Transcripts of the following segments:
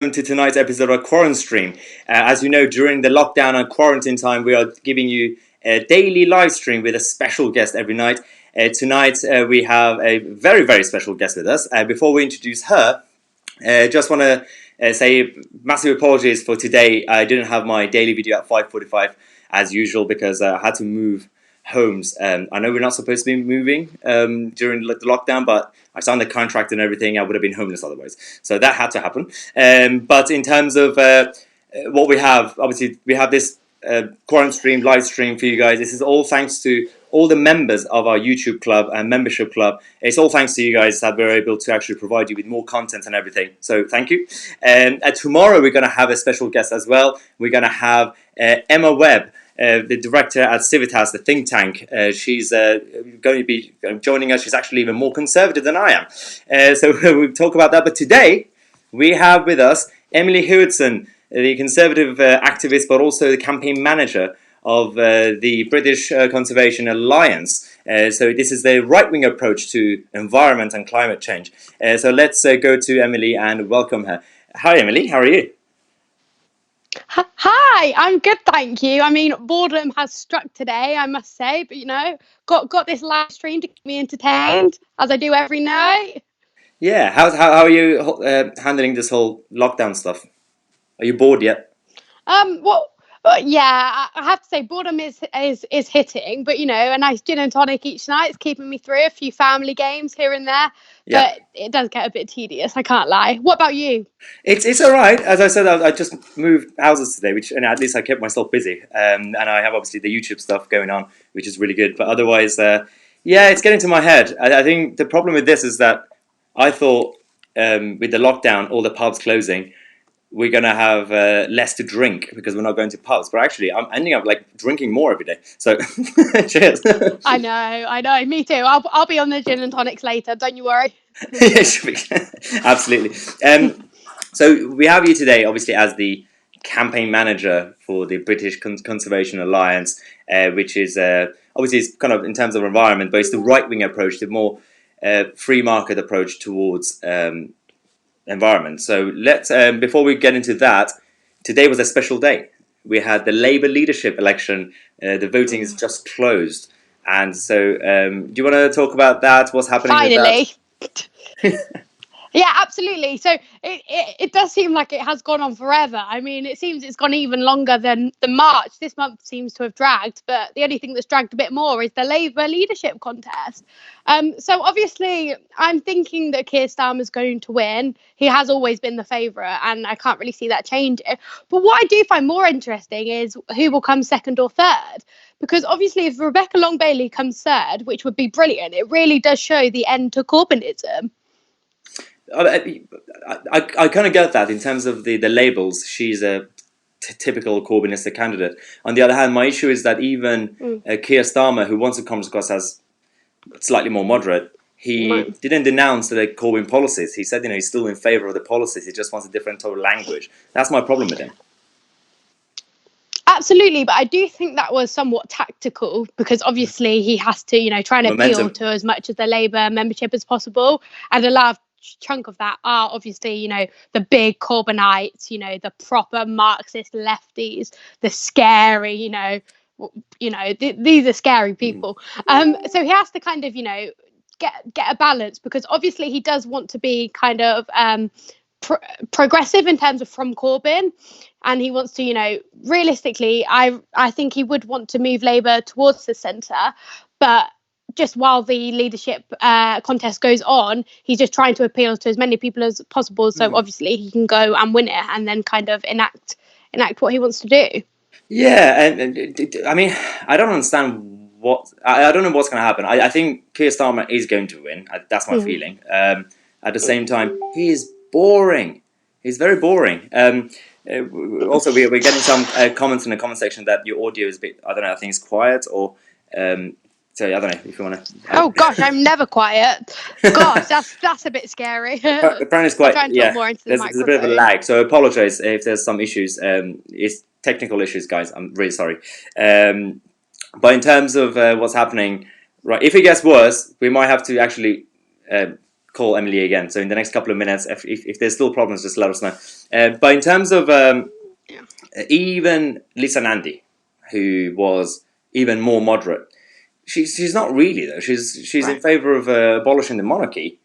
to tonight's episode of Quarantine Stream. As you know, during the lockdown and quarantine time, we are giving you a daily live stream with a special guest every night. Tonight, we have a very, very special guest with us. Before we introduce her, just want to say massive apologies for today. I didn't have my daily video at 5:45 as usual because I had to move homes. I know we're not supposed to be moving during the lockdown, but I signed the contract and everything. I would have been homeless otherwise. So that had to happen. But in terms of what we have, obviously we have this quarantine stream, live stream for you guys. This is all thanks to all the members of our YouTube club and membership club. It's all thanks to you guys that we're able to actually provide you with more content and everything. So thank you. Tomorrow we're going to have a special guest as well. We're going to have Emma Webb, the director at Civitas, the think tank. She's going to be joining us. She's actually even more conservative than I am. So we'll talk about that. But today we have with us Emily Hewertson, the conservative activist, but also the campaign manager of the British Conservation Alliance. So this is the right-wing approach to environment and climate change. So let's go to Emily and welcome her. Hi, Emily. How are you? Hi, I'm good, thank you. I mean, boredom has struck today, I must say, but got this live stream to keep me entertained, as I do every night. Yeah, how are you handling this whole lockdown stuff? Are you bored yet? Yeah, I have to say boredom is hitting, but a nice gin and tonic each night is keeping me through. A few family games here and there, Yeah. but it does get a bit tedious, I can't lie. What about you? It's all right. As I said, I just moved houses today, and at least I kept myself busy. And I have obviously the YouTube stuff going on, which is really good. But otherwise, yeah, it's getting to my head. I think the problem with this is that I thought with the lockdown, all the pubs closing, we're going to have less to drink because we're not going to pubs. But actually, I'm ending up like drinking more every day. So, cheers. I know. Me too. I'll be on the gin and tonics later. Don't you worry. Yeah, absolutely. So we have you today, obviously, as the campaign manager for the British Conservation Alliance, which is obviously it's kind of in terms of environment, but it's the right-wing approach, the more free market approach towards environment. So let's before we get into that, today was a special day. We had the Labour leadership election. The voting is just closed, and so do you want to talk about that? What's happening Finally. with that? Yeah, absolutely. So it does seem like it has gone on forever. I mean, it seems it's gone even longer than March. This month seems to have dragged, but the only thing that's dragged a bit more is the Labour leadership contest. So obviously, I'm thinking that Keir Starmer is going to win. He has always been the favourite, and I can't really see that changing. But what I do find more interesting is who will come second or third. Because obviously, if Rebecca Long-Bailey comes third, which would be brilliant, it really does show the end to Corbynism. I kind of get that in terms of the labels. She's a typical Corbynist candidate. On the other hand, my issue is that even Keir Starmer, who wants to come across as slightly more moderate, he didn't denounce the Corbyn policies. He said, he's still in favour of the policies. He just wants a different tone of language. That's my problem with him. Absolutely, but I do think that was somewhat tactical because obviously he has to, try and appeal to as much of the Labour membership as possible, and a large chunk of that are obviously, the big Corbynites, the proper Marxist lefties, the scary, these are scary people. So he has to kind of, get a balance because obviously he does want to be kind of progressive in terms of from Corbyn, and he wants to, realistically, I think he would want to move Labour towards the centre, but just while the leadership contest goes on, he's just trying to appeal to as many people as possible. So obviously he can go and win it and then kind of enact what he wants to do. Yeah, and I mean, I don't understand I don't know what's going to happen. I think Keir Starmer is going to win. That's my feeling. At the same time, he is boring. He's very boring. Also, we're getting some comments in the comment section that your audio is a bit, I don't know, I think it's quiet or... So I don't know if you want to. Oh gosh, I'm never quiet. Gosh, that's a bit scary. Apparently, it's quite. Talk more into there's a bit of a lag, so I apologise if there's some issues. It's technical issues, guys. I'm really sorry. But in terms of what's happening, right? If it gets worse, we might have to actually call Emily again. So in the next couple of minutes, if there's still problems, just let us know. But in terms of even Lisa Nandy, who was even more moderate, she's not really though. She's Right. in favour of abolishing the monarchy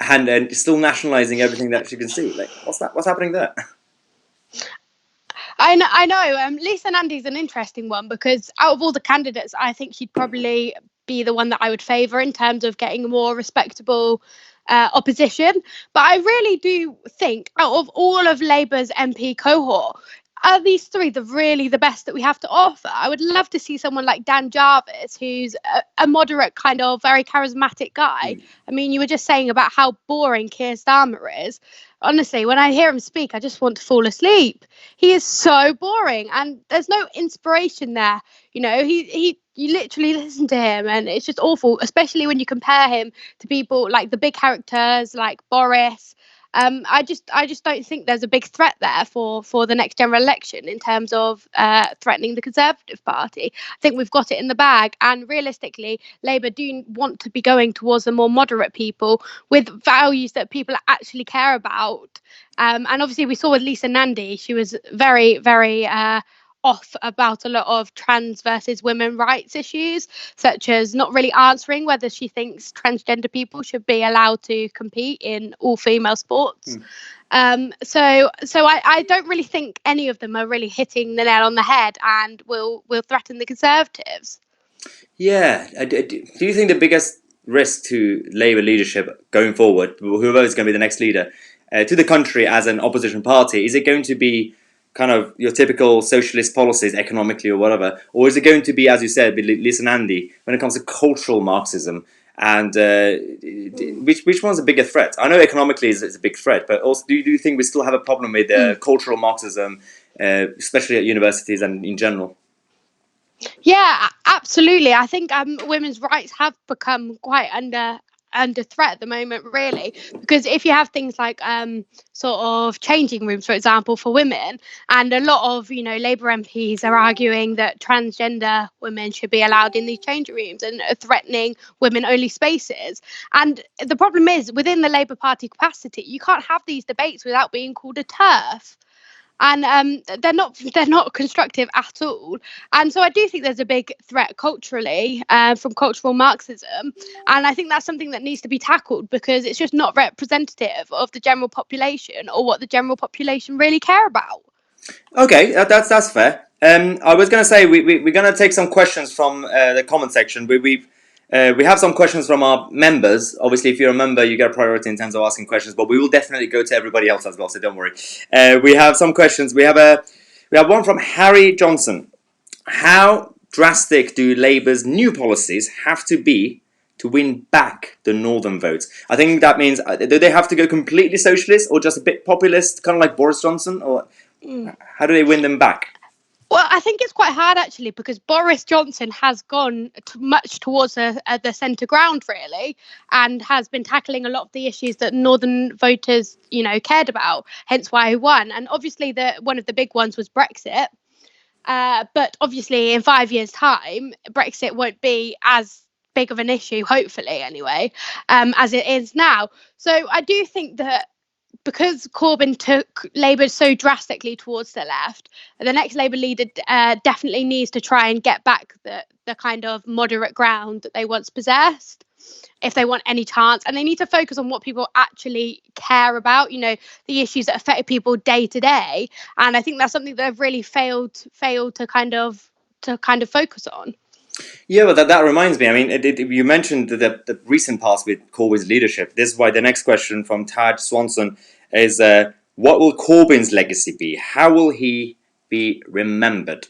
and still nationalising everything that she can see. Like, what's happening there? I know. Lisa Nandy's an interesting one because out of all the candidates, I think she'd probably be the one that I would favour in terms of getting a more respectable opposition. But I really do think out of all of Labour's MP cohort, are these three the best that we have to offer? I would love to see someone like Dan Jarvis, who's a moderate kind of very charismatic guy. I mean, you were just saying about how boring Keir Starmer is. Honestly, when I hear him speak, I just want to fall asleep. He is so boring, and there's no inspiration there. You know, you literally listen to him, and it's just awful. Especially when you compare him to people like the big characters like Boris. I just don't think there's a big threat there for the next general election in terms of threatening the Conservative Party. I think we've got it in the bag, and realistically, Labour do want to be going towards the more moderate people with values that people actually care about. And obviously, we saw with Lisa Nandy, she was very, very off about a lot of trans versus women rights issues, such as not really answering whether she thinks transgender people should be allowed to compete in all female sports. So I don't really think any of them are really hitting the nail on the head and will threaten the Conservatives. Yeah. Do you think the biggest risk to Labour leadership going forward, whoever is going to be the next leader, to the country as an opposition party, is it going to be kind of your typical socialist policies economically or whatever, or is it going to be, as you said, Lisa Nandy, when it comes to cultural Marxism? And which one's a bigger threat? I know economically is a big threat, but also do you think we still have a problem with cultural Marxism, especially at universities and in general? Yeah, absolutely. I think women's rights have become quite under threat at the moment, really, because if you have things like sort of changing rooms, for example, for women, and a lot of Labour MPs are arguing that transgender women should be allowed in these changing rooms and are threatening women-only spaces. And the problem is, within the Labour Party capacity, you can't have these debates without being called a TERF. And they're not constructive at all. And so I do think there's a big threat culturally from cultural Marxism, and I think that's something that needs to be tackled because it's just not representative of the general population or what the general population really care about. Okay, that's fair. I was going to say we're going to take some questions from the comment section. We have some questions from our members. Obviously, if you're a member, you get a priority in terms of asking questions, but we will definitely go to everybody else as well, so don't worry. We have some questions. We have one from Harry Johnson. How drastic do Labour's new policies have to be to win back the northern vote? I think that means, do they have to go completely socialist or just a bit populist, kind of like Boris Johnson, or how do they win them back? Well, I think it's quite hard actually because Boris Johnson has gone much towards the centre ground really, and has been tackling a lot of the issues that northern voters, cared about. Hence why he won. And obviously, one of the big ones was Brexit. But obviously, in 5 years' time, Brexit won't be as big of an issue, hopefully anyway, as it is now. So I do think that because Corbyn took Labour so drastically towards the left, the next Labour leader definitely needs to try and get back the kind of moderate ground that they once possessed, if they want any chance. And they need to focus on what people actually care about, the issues that affect people day to day. And I think that's something that they've really failed to kind of focus on. Yeah, well, that reminds me. I mean, you mentioned the recent past with Corbyn's leadership. This is why the next question from Taj Swanson is, what will Corbyn's legacy be? How will he be remembered?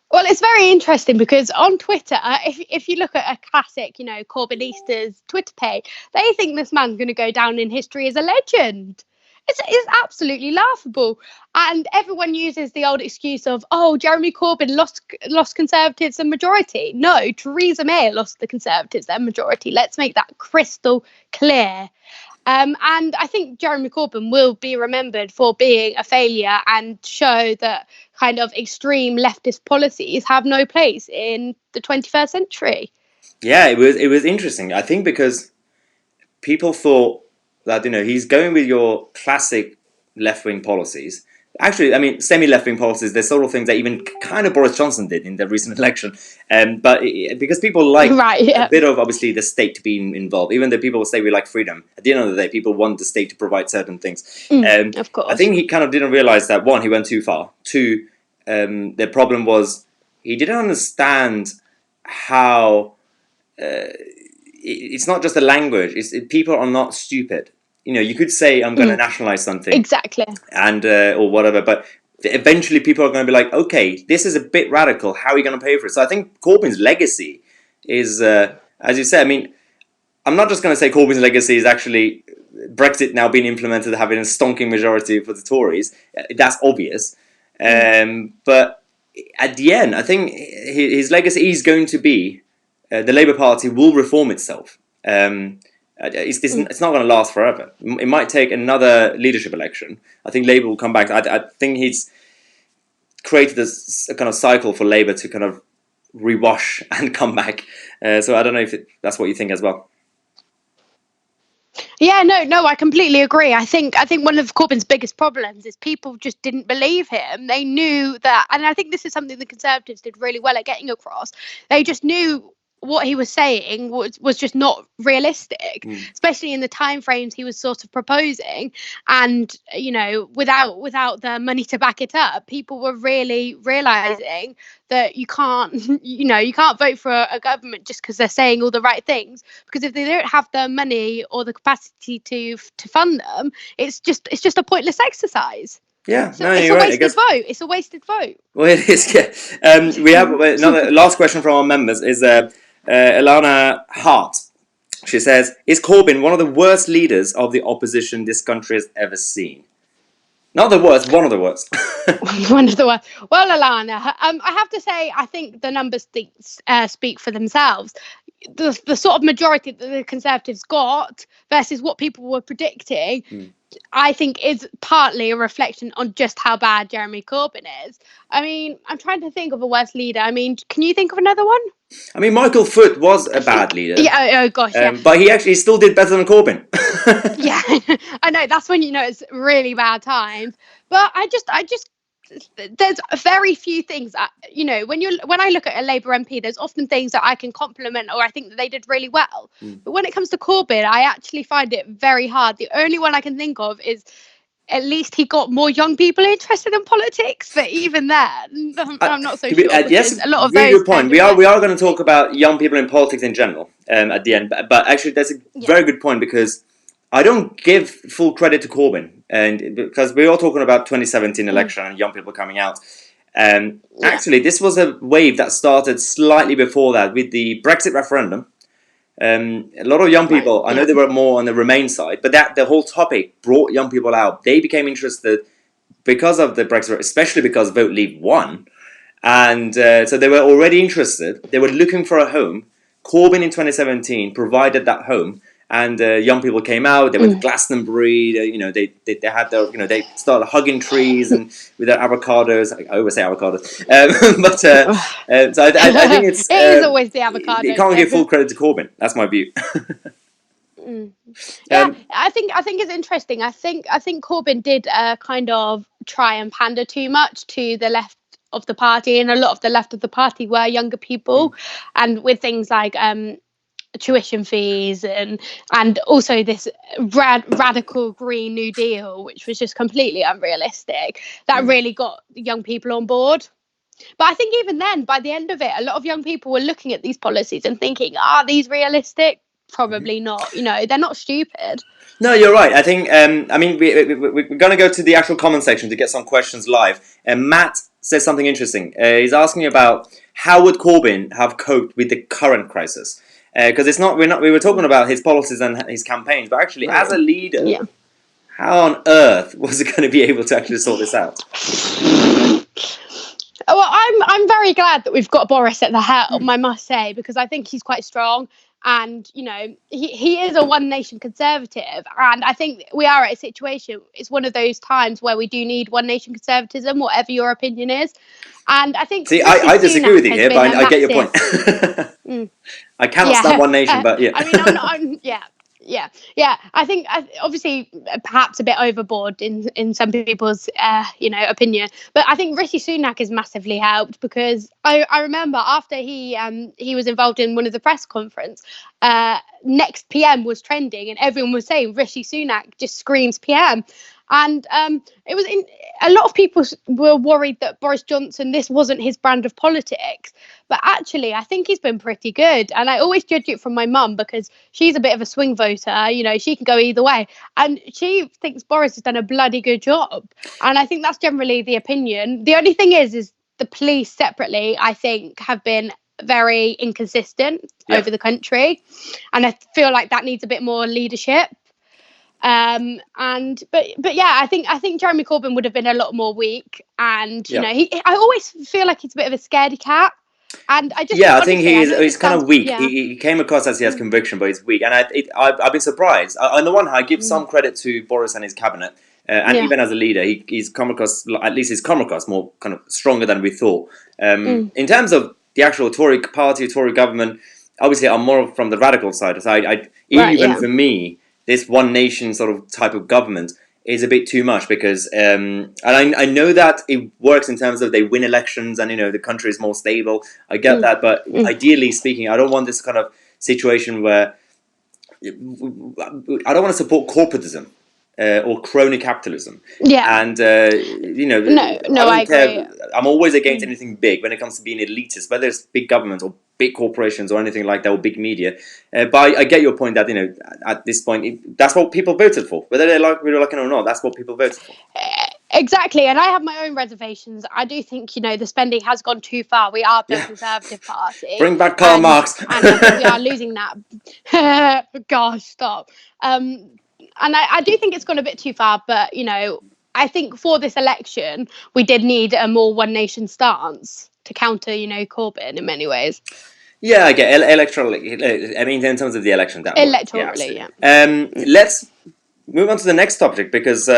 Well, it's very interesting because on Twitter, if you look at a classic, Corbynista's Twitter page, they think this man's going to go down in history as a legend. It's absolutely laughable. And everyone uses the old excuse of, oh, Jeremy Corbyn lost Conservatives a majority. No, Theresa May lost the Conservatives their majority. Let's make that crystal clear. And I think Jeremy Corbyn will be remembered for being a failure and show that kind of extreme leftist policies have no place in the 21st century. Yeah, it was interesting. I think because people thought that, he's going with your classic left-wing policies. Actually, I mean, semi-left-wing policies, they're sort of things that even kind of Boris Johnson did in the recent election. Because people like Right, yeah. a bit of, obviously, the state to be involved. Even though people say we like freedom, at the end of the day, people want the state to provide certain things. Of course. I think he kind of didn't realise that, one, he went too far. Two, the problem was he didn't understand how... it's not just the language. People are not stupid. You could say, I'm going to nationalise something. Exactly. And or whatever, but eventually people are going to be like, okay, this is a bit radical. How are you going to pay for it? So I think Corbyn's legacy is, as you said, I mean, I'm not just going to say Corbyn's legacy is actually Brexit now being implemented, having a stonking majority for the Tories. That's obvious. But at the end, I think his legacy is going to be the Labour Party will reform itself. It's not going to last forever. It might take another leadership election. I think Labour will come back. I think he's created a kind of cycle for Labour to kind of rewash and come back. So I don't know if that's what you think as well. Yeah, no, I completely agree. I think one of Corbyn's biggest problems is people just didn't believe him. They knew that, and I think this is something the Conservatives did really well at getting across. They just knew what he was saying was just not realistic, especially in the timeframes he was sort of proposing, and without the money to back it up, people were really realizing that you can't vote for a government just because they're saying all the right things, because if they don't have the money or the capacity to fund them, it's just a pointless exercise. Yeah, so it's a wasted vote. It's a wasted vote. Well, it is. Yeah. We have another last question from our members. Is Alana Hart. She says, is Corbyn one of the worst leaders of the opposition this country has ever seen? Not the worst, one of the worst. One of the worst. Well, Alana, I have to say, I think the numbers speak for themselves. The sort of majority that the Conservatives got versus what people were predicting, I think is partly a reflection on just how bad Jeremy Corbyn is. I mean, I'm trying to think of a worse leader. I mean, can you think of another one? I mean, Michael Foot was a bad leader. Yeah, oh gosh, yeah. But he actually still did better than Corbyn. Yeah, I know. That's when it's really bad times. But I just there's very few things that, when I look at a Labour MP, there's often things that I can compliment or I think that they did really well. But when it comes to Corbyn, I actually find it very hard. The only one I can think of is at least he got more young people interested in politics. But even then, I'm not so sure. Yes, a lot of really those good point. We are going to talk about young people in politics in general at the end. But actually, that's a very good point, because I don't give full credit to Corbyn, and because we're all talking about 2017 election and young people coming out. Actually, this was a wave that started slightly before that with the Brexit referendum. A lot of young people, I know they were more on the Remain side, but the whole topic brought young people out. They became interested because of the Brexit, especially because Vote Leave won. And so they were already interested. They were looking for a home. Corbyn in 2017 provided that home. And young people came out. They went to Glastonbury. They had their, they started hugging trees and with their avocados. I always say avocados, so I think it's it is always the avocado. You can't give full credit to Corbyn. That's my view. Yeah, I think it's interesting. I think Corbyn did kind of try and pander too much to the left of the party, and a lot of the left of the party were younger people, and with things like tuition fees and also this radical Green New Deal, which was just completely unrealistic, that really got young people on board. But I think even then, by the end of it, a lot of young people were looking at these policies and thinking, are these realistic? Probably not. They're not stupid. No, you're right. I think, I mean, we're going to go to the actual comment section to get some questions live. And Matt says something interesting. He's asking about how would Corbyn have coped with the current crisis? Because we were talking about his policies and his campaigns, but actually, as a leader, how on earth was he going to be able to actually sort this out? Well, I'm very glad that we've got Boris at the helm, I must say, because I think he's quite strong. And, he is a one nation Conservative. And I think we are at a situation, it's one of those times where we do need one nation conservatism, whatever your opinion is. And I think... See, I disagree with you here, but I get your point. I cannot stand one nation, but yeah. I mean, Yeah. I think obviously perhaps a bit overboard in some people's opinion, but I think Rishi Sunak has massively helped, because I remember after he was involved in one of the press conference, next PM was trending and everyone was saying Rishi Sunak just screams PM. And it was a lot of people were worried that Boris Johnson, this wasn't his brand of politics, but actually I think he's been pretty good. And I always judge it from my mum, because she's a bit of a swing voter, she can go either way, and she thinks Boris has done a bloody good job. And I think that's generally the opinion. The only thing is the police separately, I think, have been very inconsistent over the country, and I feel like that needs a bit more leadership. But yeah, I think Jeremy Corbyn would have been a lot more weak, and I always feel like he's a bit of a scaredy cat, and I just I think he's kind of weak. Yeah. He came across as he has conviction, but he's weak, and I've been surprised. On the one hand, I give some credit to Boris and his cabinet, and even as a leader, he's come across, at least he's come across more kind of stronger than we thought. In terms of the actual Tory party, Tory government, obviously I'm more from the radical side. So for me, this one nation sort of type of government is a bit too much, because and I know that it works in terms of they win elections and the country is more stable. I get that, but ideally speaking, I don't want this kind of situation where I don't want to support corporatism or crony capitalism. And I agree. I'm always against anything big when it comes to being elitist, whether it's big government or big corporations or anything like that, or big media. But I get your point that at this point that's what people voted for, whether they like it or not. That's what people voted for. Exactly, and I have my own reservations. I do think the spending has gone too far. We are the Conservative Party. Bring back Karl Marx. And I think we are losing that. Gosh, stop. And I do think it's gone a bit too far, but I think for this election we did need a more one nation stance to counter Corbyn in many ways. Yeah, I get electorally. I mean, in terms of the election, that electorally, let's move on to the next topic, because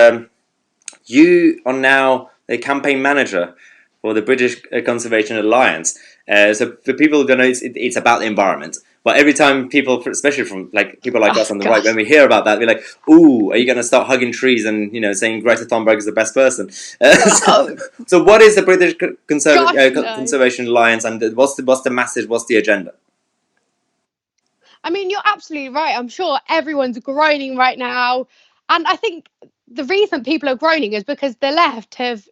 you are now the campaign manager for the British Conservation Alliance. So for people who don't know, it's about the environment. But every time people, especially from people like us on the right, when we hear about that, we're like, "Ooh, are you going to start hugging trees and saying Greta Thunberg is the best person?" So what is the British Conservation Alliance, and what's the message? What's the agenda? I mean, you're absolutely right. I'm sure everyone's groaning right now, and I think the reason people are groaning is because the left have,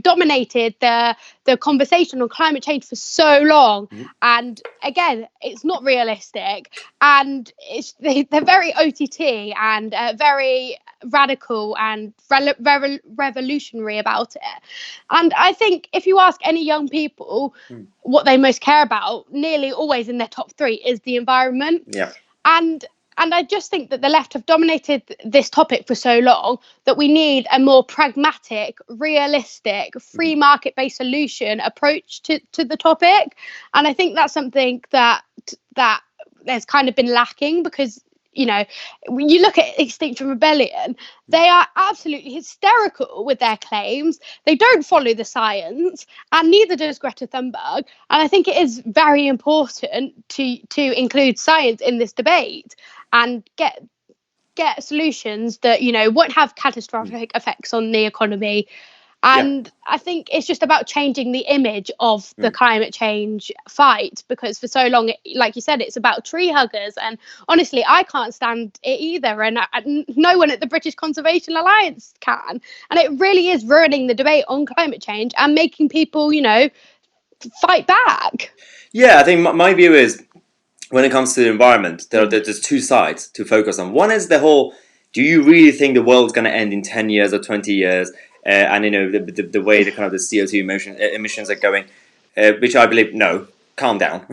dominated the conversation on climate change for so long. And again, it's not realistic, and they're very OTT and very radical and revolutionary about it. And I think if you ask any young people what they most care about, nearly always in their top three is the environment. And I just think that the left have dominated this topic for so long that we need a more pragmatic, realistic, free market-based solution approach to the topic. And I think that's something that there's kind of been lacking, because when you look at Extinction Rebellion, they are absolutely hysterical with their claims. They don't follow the science, and neither does Greta Thunberg. And I think it is very important to include science in this debate and get solutions that won't have catastrophic effects on the economy. And I think it's just about changing the image of the climate change fight, because for so long, like you said, it's about tree huggers. And honestly, I can't stand it either. And no one at the British Conservation Alliance can. And it really is ruining the debate on climate change and making people, fight back. Yeah, I think my view is, when it comes to the environment, there's two sides to focus on. One is the whole, do you really think the world's going to end in 10 years or 20 years? And the way the kind of the CO2 emissions are going, which I believe, no, calm down.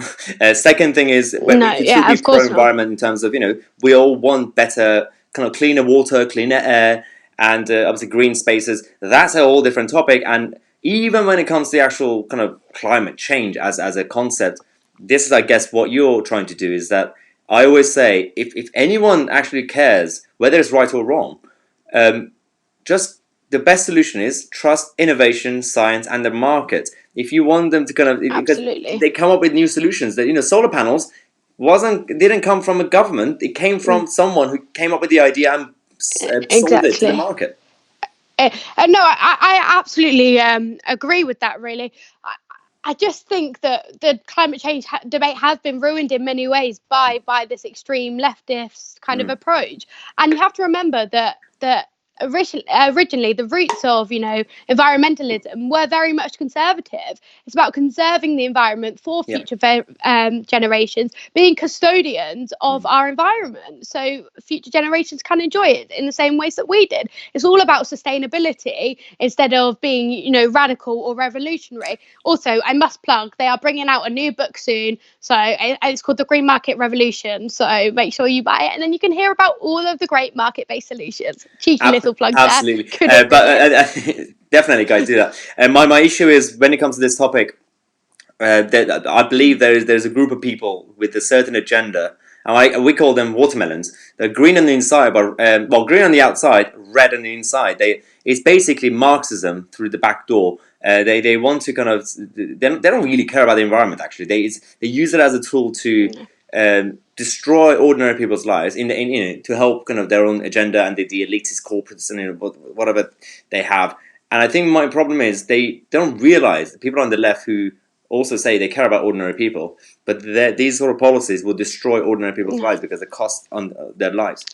Second thing is, we can still be pro-environment in terms of, we all want better, kind of cleaner water, cleaner air, and obviously green spaces. That's a whole different topic. And even when it comes to the actual kind of climate change as a concept, this is, I guess, what you're trying to do, is that I always say, if anyone actually cares whether it's right or wrong, just the best solution is trust innovation, science, and the market. If you want them to kind of, because they come up with new solutions, that solar panels, didn't come from a government. It came from someone who came up with the idea and sold it to the Exactly. market. No, I absolutely agree with that, really. I just think that the climate change debate has been ruined in many ways by this extreme leftist kind of approach. And you have to remember that originally the roots of environmentalism were very much conservative. It's about conserving the environment for future generations, being custodians of our environment, so future generations can enjoy it in the same ways that we did. It's all about sustainability instead of being radical or revolutionary. Also, I must plug, they are bringing out a new book soon, so it's called The Green Market Revolution, so make sure you buy it, and then you can hear about all of the great market-based solutions. Cheeky little plug Absolutely. there. Definitely, guys, do that. And my issue is, when it comes to this topic, that I believe there's a group of people with a certain agenda, and we call them watermelons. They're green on the inside, but green on the outside, red on the inside. It's basically Marxism through the back door. They want to kind of, they don't really care about the environment. Actually, they use it as a tool to destroy ordinary people's lives to help kind of their own agenda and the elitist corporates and whatever they have. And I think my problem is they don't realize, the people on the left who also say they care about ordinary people, but these sort of policies will destroy ordinary people's lives because they cost on their lives.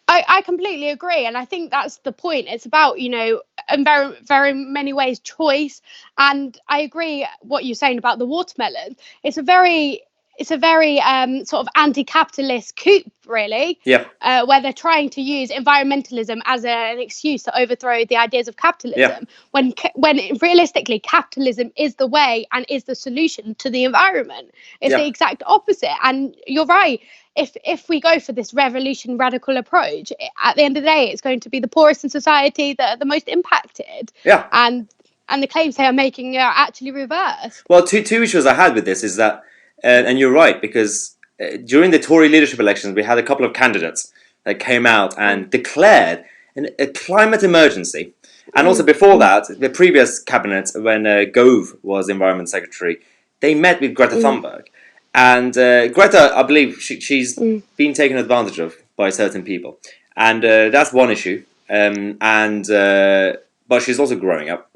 I completely agree, and I think that's the point. It's about, in very, very many ways, choice. And I agree what you're saying about the watermelon. It's a very sort of anti-capitalist coup, really. Yeah. Where they're trying to use environmentalism as an excuse to overthrow the ideas of capitalism. When realistically, capitalism is the way and is the solution to the environment. It's the exact opposite. And you're right. If we go for this radical approach, at the end of the day, it's going to be the poorest in society that are the most impacted. Yeah. And the claims they are making are actually reversed. Well, two issues I had with this is that, and you're right, because during the Tory leadership elections, we had a couple of candidates that came out and declared a climate emergency. And also before that, the previous cabinet, when Gove was Environment Secretary, they met with Greta Thunberg. And Greta, I believe, she's been taken advantage of by certain people. And that's one issue. But she's also growing up.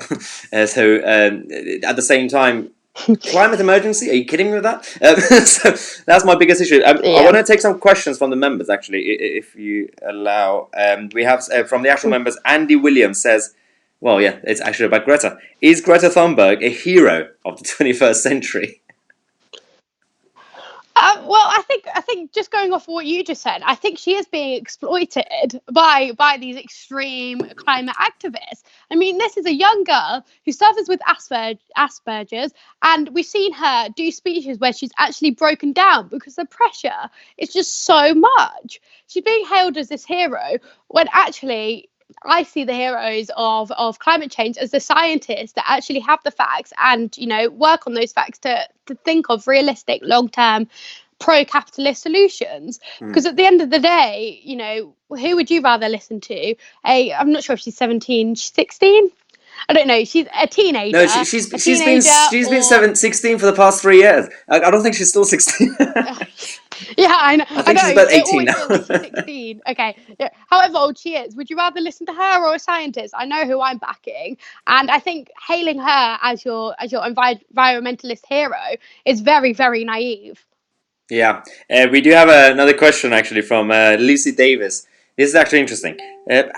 So at the same time, climate emergency? Are you kidding me with that? So that's my biggest issue. I want to take some questions from the members, actually, if you allow. We have from the actual members, Andy Williams says, well, yeah, it's actually about Greta. Is Greta Thunberg a hero of the 21st century? Well, I think just going off what you just said, I think she is being exploited by these extreme climate activists. I mean, this is a young girl who suffers with Asperger's, and we've seen her do speeches where she's actually broken down because the pressure is just so much. She's being hailed as this hero when actually I see the heroes of climate change as the scientists that actually have the facts and work on those facts to think of realistic long-term pro-capitalist solutions. Because at the end of the day, who would you rather listen to? I'm not sure if she's 17, she's 16. I don't know. She's a teenager. No, she's been 16 for the past 3 years. I don't think she's still 16. Yeah, I know. I think she's about 18 now. She's 16. Okay. Yeah. However old she is, would you rather listen to her or a scientist? I know who I'm backing, and I think hailing her as your environmentalist hero is very, very naive. Yeah, we do have another question actually from Lucy Davis. This is actually interesting.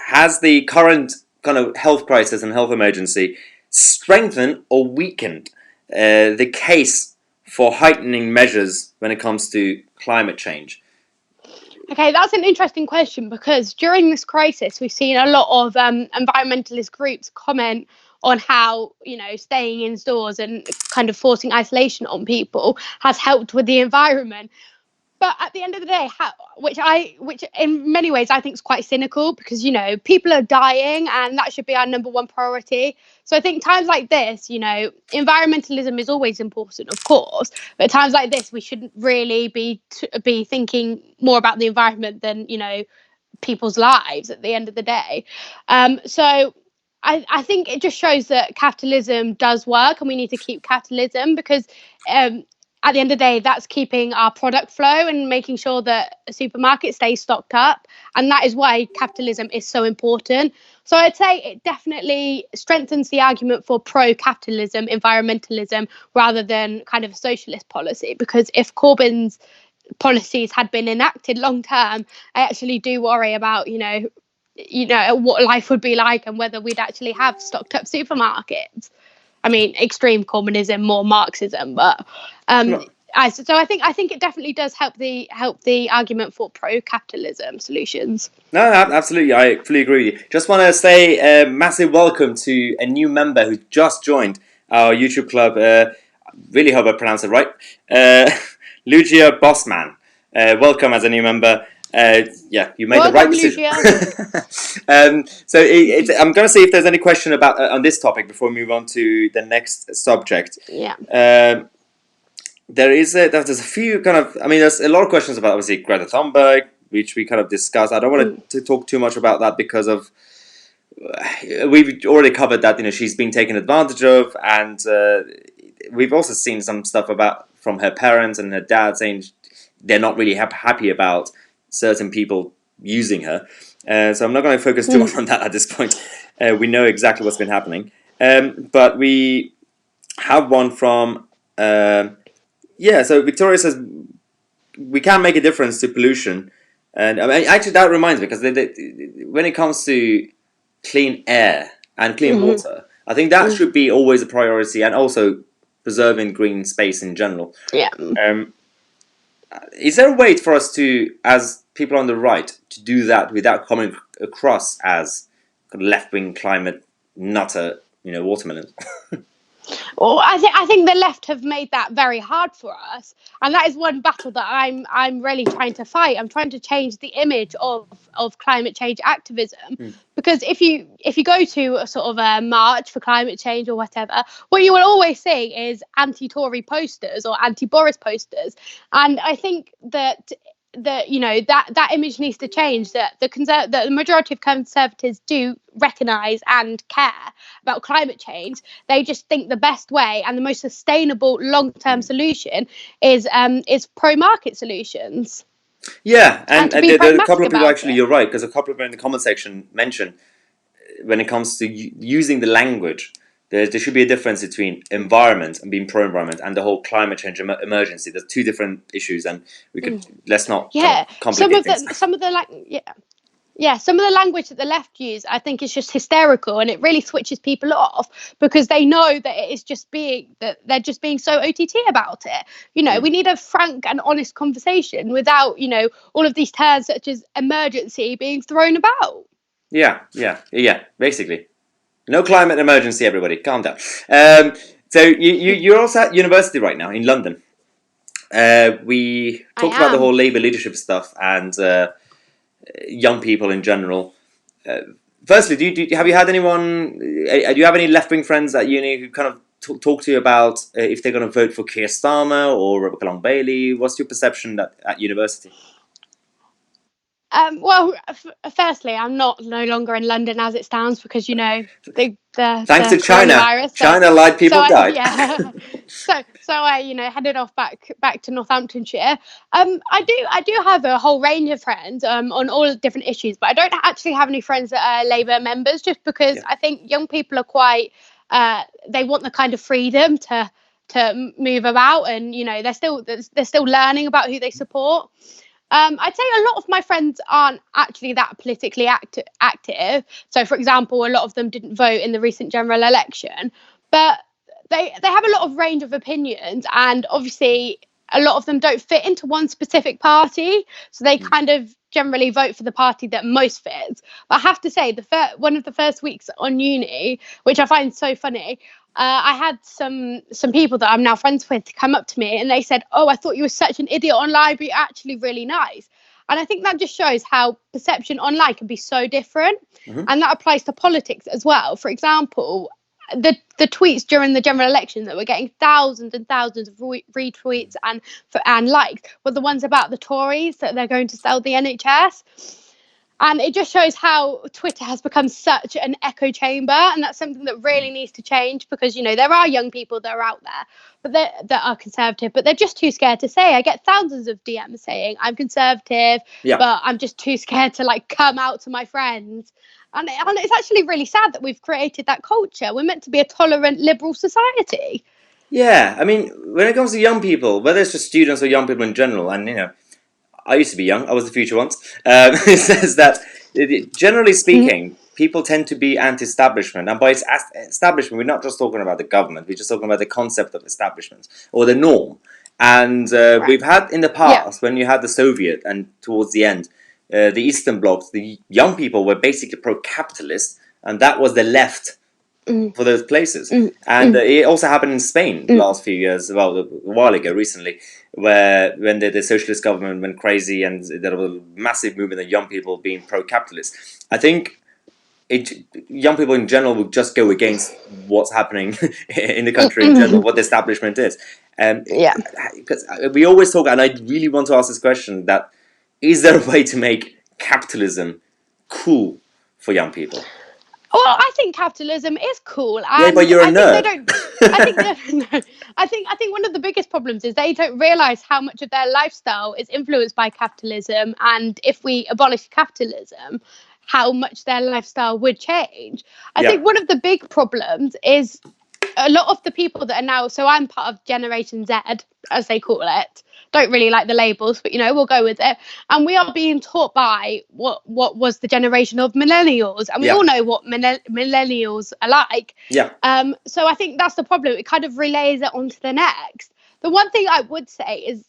Has the current kind of health crisis and health emergency strengthened or weakened the case for heightening measures when it comes to climate change? Okay, that's an interesting question, because during this crisis, we've seen a lot of environmentalist groups comment on how staying indoors and kind of forcing isolation on people has helped with the environment. But at the end of the day, which in many ways I think is quite cynical, because people are dying and that should be our number one priority. So I think times like this, environmentalism is always important, of course, but at times like this we shouldn't really be thinking more about the environment than people's lives at the end of the day. So I think it just shows that capitalism does work, and we need to keep capitalism, because at the end of the day, that's keeping our product flow and making sure that a supermarket stays stocked up. And that is why capitalism is so important. So I'd say it definitely strengthens the argument for pro-capitalism, environmentalism, rather than kind of a socialist policy. Because if Corbyn's policies had been enacted long term, I actually do worry about, what life would be like and whether we'd actually have stocked up supermarkets. I mean, extreme Corbynism, more Marxism, but so I think it definitely does help the argument for pro-capitalism solutions. No, absolutely, I fully agree with you. Just want to say a massive welcome to a new member who just joined our YouTube club. Really hope I pronounced it right. Lucia Bossman. Welcome as a new member. You made the right decision. So I'm going to see if there's any question about on this topic before we move on to the next subject. Yeah. There's a few there's a lot of questions about obviously Greta Thunberg, which we kind of discussed. I don't want to talk too much about that because of we've already covered that. She's been taken advantage of, and we've also seen some stuff from her parents and her dad saying they're not really happy about certain people using her. So I'm not going to focus too much on that at this point. We know exactly what's been happening. But we have one from... so Victoria says, we can make a difference to pollution. And actually that reminds me, because when it comes to clean air and clean water, I think that should be always a priority, and also preserving green space in general. Yeah. Is there a way for us to, as people on the right, to do that without coming across as left-wing climate nutter, watermelon? Well, I think the left have made that very hard for us, and that is one battle that I'm really trying to fight. I'm trying to change the image of climate change activism, because if you go to a sort of a march for climate change or whatever, what you will always see is anti-Tory posters or anti-Boris posters, and I think that that image needs to change. That the majority of Conservatives do recognise and care about climate change. They just think the best way and the most sustainable long-term solution is pro-market solutions. Yeah, and there's a couple of people actually. You're right, because a couple of people in the comment section mentioned when it comes to using the language. There should be a difference between environment and being pro-environment and the whole climate change emergency. There's two different issues, and we could let's not complicate things. Some of the language that the left use, I think, is just hysterical, and it really switches people off because they know that it is they're just being so OTT about it. We need a frank and honest conversation without all of these terms such as emergency being thrown about. Yeah, basically. No climate emergency, everybody. Calm down. So you're also at university right now in London. We talked about the whole Labour leadership stuff and young people in general. Firstly, have you had anyone? Do you have any left-wing friends at uni who kind of talk to you about if they're going to vote for Keir Starmer or Rebecca Long-Bailey? What's your perception at university? Firstly, I'm no longer in London as it stands because thanks to China, coronavirus. China lied, people died. So I headed off back to Northamptonshire. I do have a whole range of friends on all different issues, but I don't actually have any friends that are Labour members, just because I think young people are quite they want the kind of freedom to move about, and they're still learning about who they support. I'd say a lot of my friends aren't actually that politically active. So, for example, a lot of them didn't vote in the recent general election, but they have a lot of range of opinions, and obviously a lot of them don't fit into one specific party, so they kind of generally vote for the party that most fits. But I have to say, one of the first weeks on uni, which I find so funny, I had some people that I'm now friends with come up to me and they said, "Oh, I thought you were such an idiot online, but you're actually really nice." And I think that just shows how perception online can be so different. And that applies to politics as well. For example, the tweets during the general election that were getting thousands and thousands of retweets and likes were the ones about the Tories, that they're going to sell the NHS. And it just shows how Twitter has become such an echo chamber, and that's something that really needs to change, because, there are young people that are out there but that are conservative, but they're just too scared to say. I get thousands of DMs saying I'm conservative, but I'm just too scared to come out to my friends. And it's actually really sad that we've created that culture. We're meant to be a tolerant, liberal society. Yeah, I mean, when it comes to young people, whether it's just students or young people in general, and I used to be young. I was the future once. It says that, generally speaking, people tend to be anti-establishment. And by establishment, we're not just talking about the government. We're just talking about the concept of establishment or the norm. And we've had in the past, when you had the Soviet and towards the end, the Eastern Bloc, the young people were basically pro-capitalist, and that was the left for those places. And it also happened in Spain the last few years, well, a while ago, recently, where when the socialist government went crazy and there was a massive movement of young people being pro-capitalist. I think young people in general will just go against what's happening in the country in general, what the establishment is. Because we always talk, and I really want to ask this question, that is there a way to make capitalism cool for young people? Well, I think capitalism is cool, and yeah, but you're a nerd. They don't. I think one of the biggest problems is they don't realise how much of their lifestyle is influenced by capitalism, and if we abolish capitalism, how much their lifestyle would change. I think one of the big problems is a lot of the people that are now. So I'm part of Generation Z, as they call it. Don't really like the labels, but we'll go with it. And we are being taught by what was the generation of millennials, and we all know what millennials are like. So I think that's the problem. It kind of relays it onto the next. The one thing I would say is,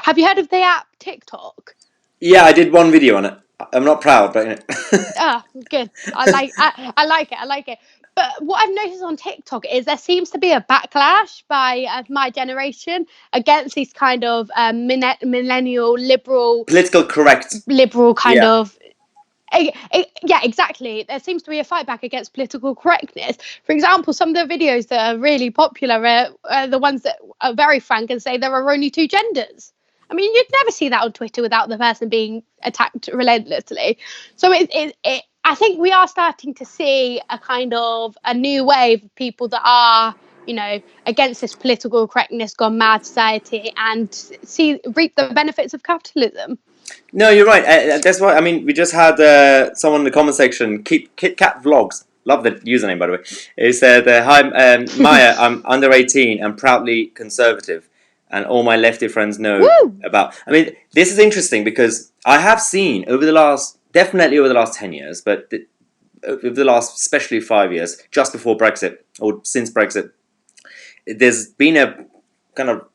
have you heard of the app TikTok? Yeah, I did one video on it. I'm not proud, but good. I like it. I like it. But what I've noticed on TikTok is there seems to be a backlash by my generation against these kind of millennial liberal, political correct, liberal kind of. Yeah, exactly. There seems to be a fight back against political correctness. For example, some of the videos that are really popular are the ones that are very frank and say there are only two genders. I mean, you'd never see that on Twitter without the person being attacked relentlessly. So I think we are starting to see a kind of a new wave of people that are, against this political correctness, gone mad society, and reap the benefits of capitalism. No, you're right. That's why, I mean, we just had someone in the comment section, Kit Kat Vlogs, love the username, by the way. He said, hi, Maya, I'm under 18 and proudly conservative. And all my lefty friends know about. I mean, this is interesting because I have seen definitely over the last 10 years, but over the last, especially 5 years, just before Brexit, or since Brexit, there's been a kind of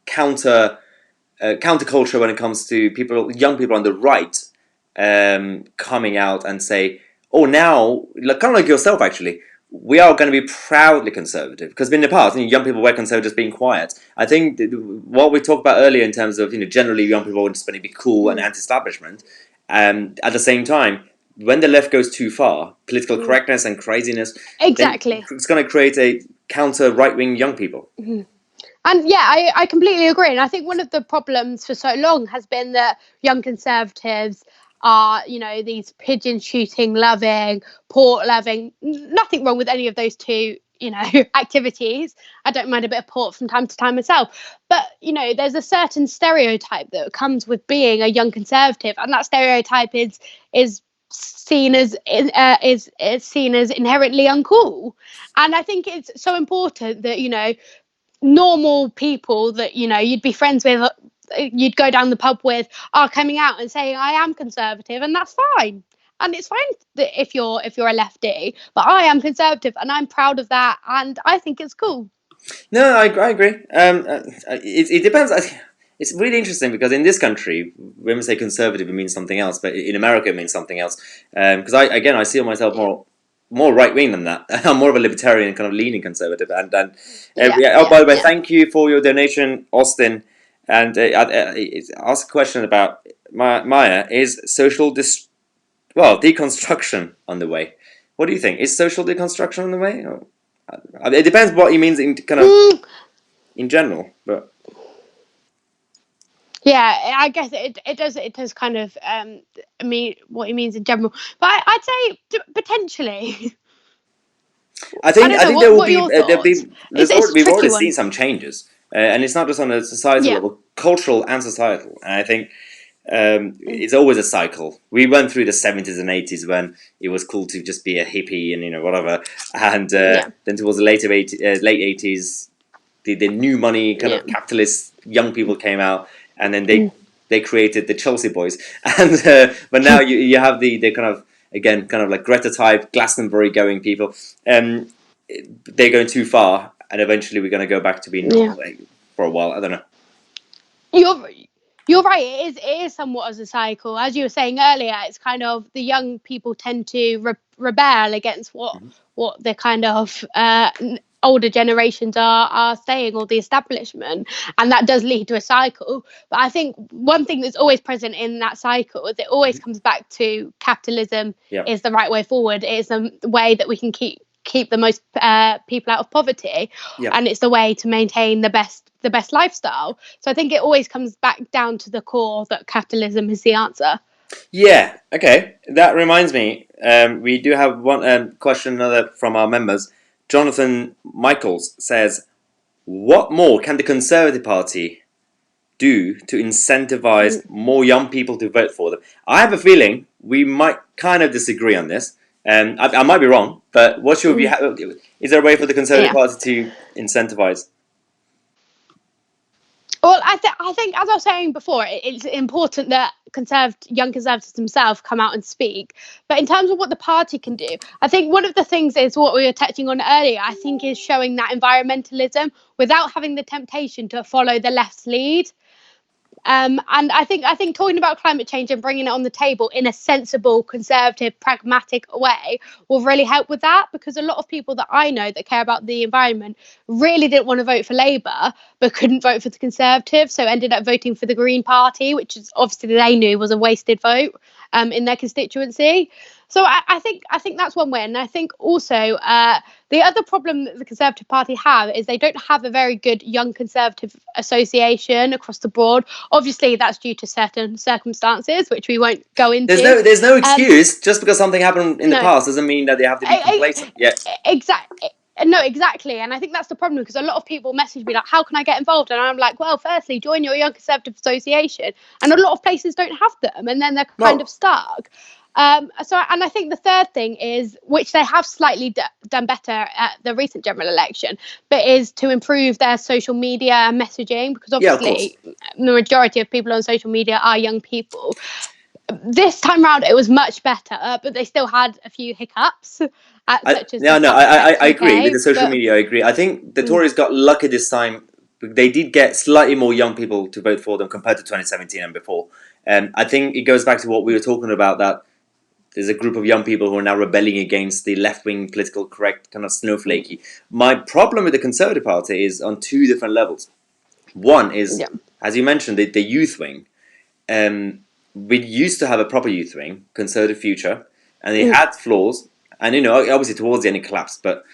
counterculture when it comes to young people on the right, coming out and say, oh, now, kind of like yourself, actually, we are going to be proudly conservative. Because in the past, young people were conservative, being quiet. I think what we talked about earlier in terms of, generally young people want to be cool and anti-establishment. At the same time, when the left goes too far, political correctness and craziness, exactly, it's going to create a counter right-wing young people. And yeah, I completely agree. And I think one of the problems for so long has been that young conservatives are, these pigeon shooting loving, port loving. Nothing wrong with any of those two, activities. I don't mind a bit of port from time to time myself. But, there's a certain stereotype that comes with being a young conservative. And that stereotype is seen as seen as inherently uncool. And I think it's so important that, normal people that you'd be friends with, you'd go down the pub with, are coming out and saying I am conservative, and that's fine. And it's fine that if you're a lefty, but I am conservative and I'm proud of that, and I think it's cool. No, I agree. It depends. It's really interesting because in this country, when we say conservative, it means something else, but in America, it means something else. Because I see myself more right wing than that. I'm more of a libertarian, kind of leaning conservative. And by the way, thank you for your donation, Austin. And ask a question about Maya. Is deconstruction on the way? What do you think? Is social deconstruction on the way? Or, it depends what he means in kind of in general, but Yeah, I guess it does kind of mean what he means in general. But I'd say potentially. I don't I know. think there will What are be your thoughts? It's a we've tricky already seen one. some changes, and it's not just on a societal Yeah. level, cultural and societal. And I think Mm. it's always a cycle. We went through the 70s and 80s when it was cool to just be a hippie and whatever, and Yeah. then towards the late 80s, the new money kind Yeah. of capitalist young people came out, and then Mm. they created the Chelsea Boys, and but now you have the kind of again kind of like Greta type Glastonbury going people. Um, they're going too far, and eventually we're going to go back to being Yeah. normal for a while. I don't know. You're you're right. It is somewhat as a cycle. As you were saying earlier, it's kind of the young people tend to rebel against what the kind of older generations are saying, or the establishment, and that does lead to a cycle. But I think one thing that's always present in that cycle is it always comes back to capitalism Yeah. is the right way forward. It is the way that we can keep the most people out of poverty, Yeah. and it's the way to maintain the best lifestyle. So I think it always comes back down to the core that capitalism is the answer. Yeah. Okay. That reminds me. We do have one question another from our members. Jonathan Michaels says, "What more can the Conservative Party do to incentivize more young people to vote for them?" I have a feeling we might kind of disagree on this. I might be wrong, but what's your view? Is there a way for the Conservative Yeah. Party to incentivize? Well, I think, as I was saying before, it's important that young conservatives themselves come out and speak. But in terms of what the party can do, I think one of the things is what we were touching on earlier. I think is showing that environmentalism without having the temptation to follow the left's lead. And I think talking about climate change and bringing it on the table in a sensible, conservative, pragmatic way will really help with that, because a lot of people that I know that care about the environment really didn't want to vote for Labour but couldn't vote for the Conservatives, so ended up voting for the Green Party, which is obviously they knew was a wasted vote in their constituency. So I think that's one way, and I think also the other problem that the Conservative Party have is they don't have a very good young Conservative association across the board. Obviously, that's due to certain circumstances, which we won't go into. There's no Um, excuse. Just because something happened in the no, past doesn't mean that they have to be complacent. Yeah. exactly. No, exactly. And I think that's the problem, because a lot of people message me like, how can I get involved? And I'm like, well, firstly, join your Young Conservative Association. And a lot of places don't have them, and then they're kind of Well, stuck. And I think the third thing is, which they have slightly done better at the recent general election, but is to improve their social media messaging, because yeah, of course. obviously the majority of people on social media are young people. This time round, it was much better, but they still had a few hiccups, such as the I suspect agree with UK. the social But media. I agree. I think the mm, Tories got lucky this time. They did get slightly more young people to vote for them compared to 2017 and before. And I think it goes back to what we were talking about, that there's a group of young people who are now rebelling against the left-wing political correct kind of snowflakey. My problem with the Conservative Party is on two different levels. One is, yeah, as you mentioned, the youth wing. We used to have a proper youth wing, Conservative Future, and they mm, had flaws. And obviously towards the end it collapsed. But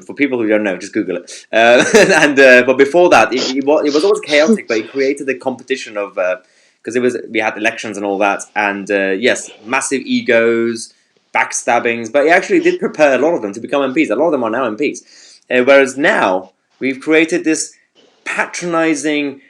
for people who don't know, just Google it. But before that, it was always chaotic. But it created a competition of because we had elections and all that, and yes, massive egos, backstabbings. But it actually did prepare a lot of them to become MPs. A lot of them are now MPs. Whereas now we've created this patronizing,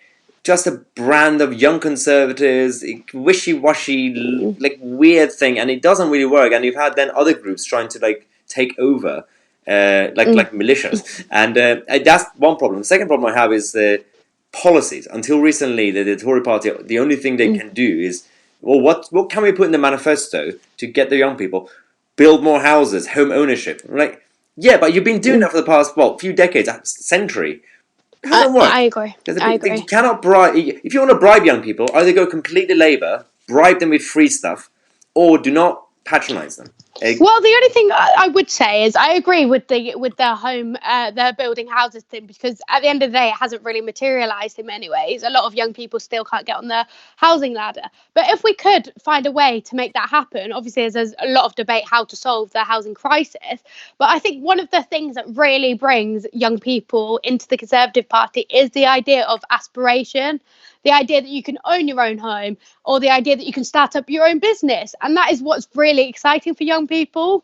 just a brand of young conservatives, wishy-washy, mm, like weird thing, and it doesn't really work. And you've had then other groups trying to like take over, mm, like militias, and that's one problem. The second problem I have is the policies. Until recently, the Tory Party, the only thing they mm, can do is, well, what can we put in the manifesto to get the young people build more houses, home ownership? Like, yeah, but you've been doing mm. that for the past few decades, a century. It hasn't I worked. agree. I You agree. cannot bribe. If you want to bribe young people, either go completely Labour, bribe them with free stuff, or do not patronise them. Well, the only thing I would say is I agree with the home, the building houses thing, because at the end of the day, it hasn't really materialised in many ways. A lot of young people still can't get on the housing ladder. But if we could find a way to make that happen, obviously there's a lot of debate how to solve the housing crisis. But I think one of the things that really brings young people into the Conservative Party is the idea of aspiration. the idea that you can own your own home, or the idea that you can start up your own business. And that is what's really exciting for young people.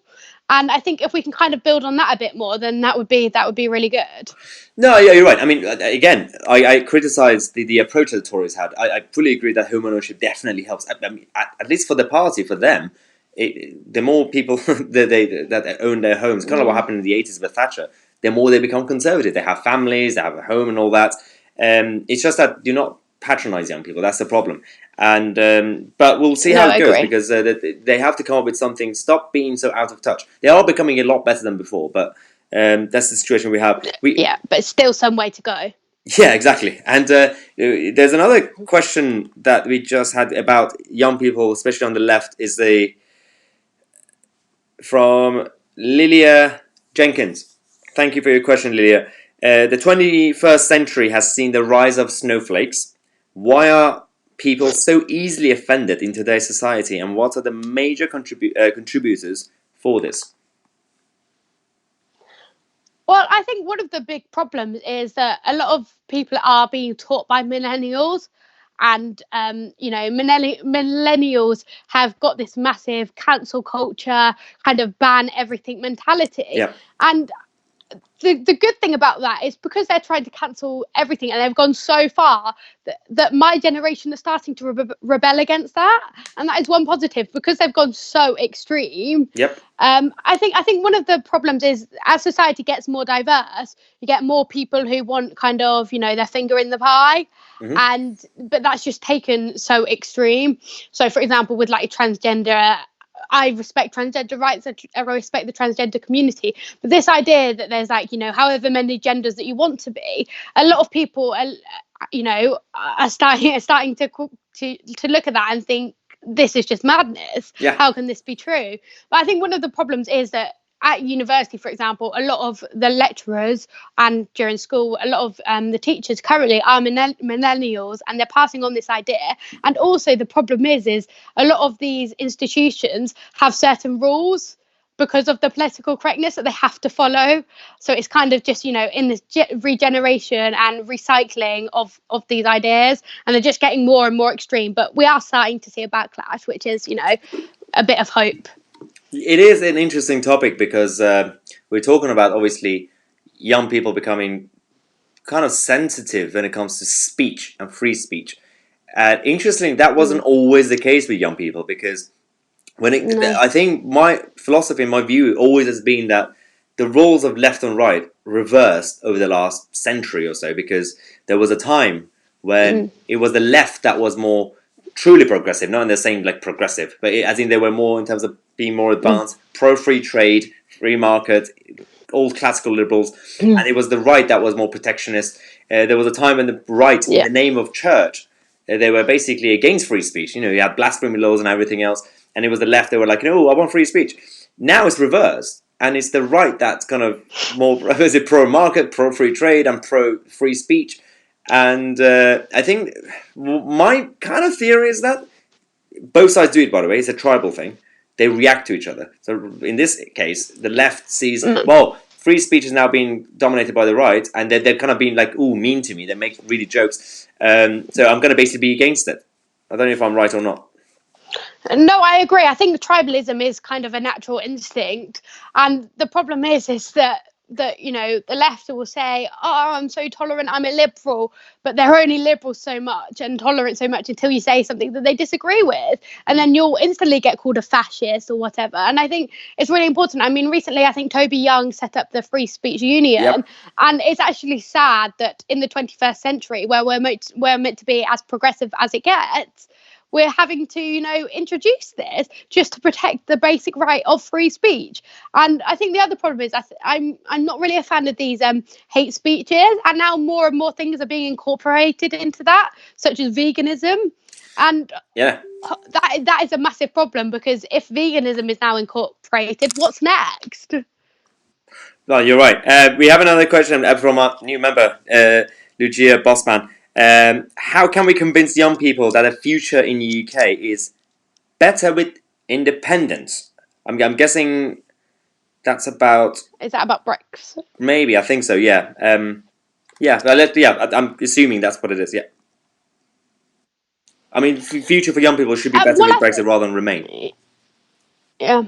And I think if we can kind of build on that a bit more, then that would be really good. No, yeah, you're right. I mean, again, I criticise the approach that the Tories had. I fully agree that home ownership definitely helps. I mean, at least for the party, for them, the more people that own their homes, kind of what happened in the 80s with Thatcher, the more they become conservative. They have families, they have a home and all that. It's just that do not patronise young people. That's the problem. And but we'll see how it goes, because they have to come up with something. Stop being so out of touch. They are becoming a lot better than before, but that's the situation we have. Yeah, but still some way to go. Yeah, exactly. And there's another question that we just had about young people, especially on the left, is from Lilia Jenkins. Thank you for your question, Lilia. The 21st century has seen the rise of snowflakes. Why are people so easily offended in today's society, and what are the major contributors for this? Well, I think one of the big problems is that a lot of people are being taught by millennials, and millennials have got this massive cancel culture, kind of ban everything mentality. Yeah. And the good thing about that is because they're trying to cancel everything and they've gone so far that my generation is starting to rebel against that, and that is one positive because they've gone so extreme. Yep. I think one of the problems is as society gets more diverse, you get more people who want kind of their finger in the pie. But that's just taken so extreme. So for example, with like transgender, I respect transgender rights. I respect the transgender community. But this idea that there's however many genders that you want to be, a lot of people are starting to look at that and think this is just madness. Yeah. How can this be true? But I think one of the problems is that at university, for example, a lot of the lecturers and during school, a lot of the teachers currently are millennials, and they're passing on this idea. And also the problem is a lot of these institutions have certain rules because of the political correctness that they have to follow. So it's kind of just, in this regeneration and recycling of these ideas, and they're just getting more and more extreme. But we are starting to see a backlash, which is, a bit of hope. It is an interesting topic because we're talking about, obviously, young people becoming kind of sensitive when it comes to speech and free speech. And interestingly, that wasn't always the case with young people, because I think my philosophy and my view always has been that the roles of left and right reversed over the last century or so, because there was a time when it was the left that was more truly progressive, not in the same like progressive, but as in they were more in terms of being more advanced, pro-free trade, free market, old classical liberals, and it was the right that was more protectionist. There was a time when the right, in the name of church, they were basically against free speech. You had blasphemy laws and everything else, and it was the left, they were like, no, I want free speech. Now it's reversed, and it's the right that's kind of more, is it pro-market, pro-free trade, and pro-free speech. And I think my kind of theory is that both sides do it, by the way. It's a tribal thing. They react to each other. So in this case, the left sees, well, free speech is now being dominated by the right, and they're kind of being like, ooh, mean to me. They make really jokes. So I'm going to basically be against it. I don't know if I'm right or not. No, I agree. I think tribalism is kind of a natural instinct. And the problem is that the left will say, oh, I'm so tolerant, I'm a liberal, but they're only liberal so much and tolerant so much until you say something that they disagree with, and then you'll instantly get called a fascist or whatever. And I think it's really important. I mean, recently I think Toby Young set up the Free Speech Union, and it's actually sad that in the 21st century, where we're meant to be as progressive as it gets, we're having to, introduce this just to protect the basic right of free speech. And I think the other problem is I'm not really a fan of these hate speeches, and now more and more things are being incorporated into that, such as veganism. And that is a massive problem, because if veganism is now incorporated, what's next? No, you're right. We have another question from our new member, Lucia Bossman. How can we convince young people that a future in the UK is better with independence? I'm guessing that's about... Is that about Brexit? Maybe, I think so, yeah. I'm assuming that's what it is, yeah. I mean, future for young people should be better Well, with Brexit rather than Remain. yeah.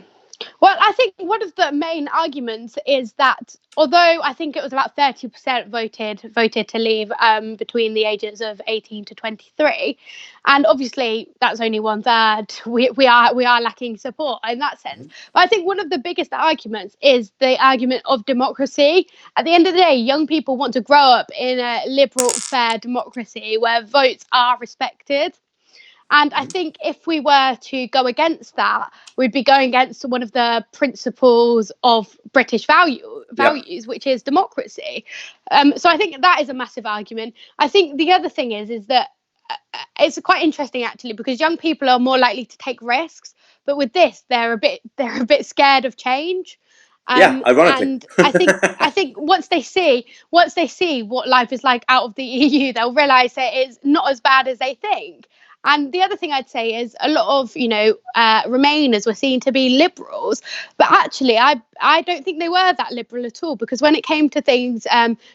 Well, I think one of the main arguments is that although I think it was about 30% voted to leave between the ages of 18 to 23, and obviously that's only one third. We are lacking support in that sense. But I think one of the biggest arguments is the argument of democracy. At the end of the day, young people want to grow up in a liberal, fair democracy where votes are respected. And I think if we were to go against that, we'd be going against one of the principles of British Yeah. values, which is democracy. So I think that is a massive argument. I think the other thing is that it's quite interesting actually because young people are more likely to take risks, but with this, they're a bit scared of change. Yeah, ironically. And I think once they see what life is like out of the EU, they'll realise that it's not as bad as they think. And the other thing I'd say is a lot of Remainers were seen to be liberals, but actually I don't think they were that liberal at all, because when it came to things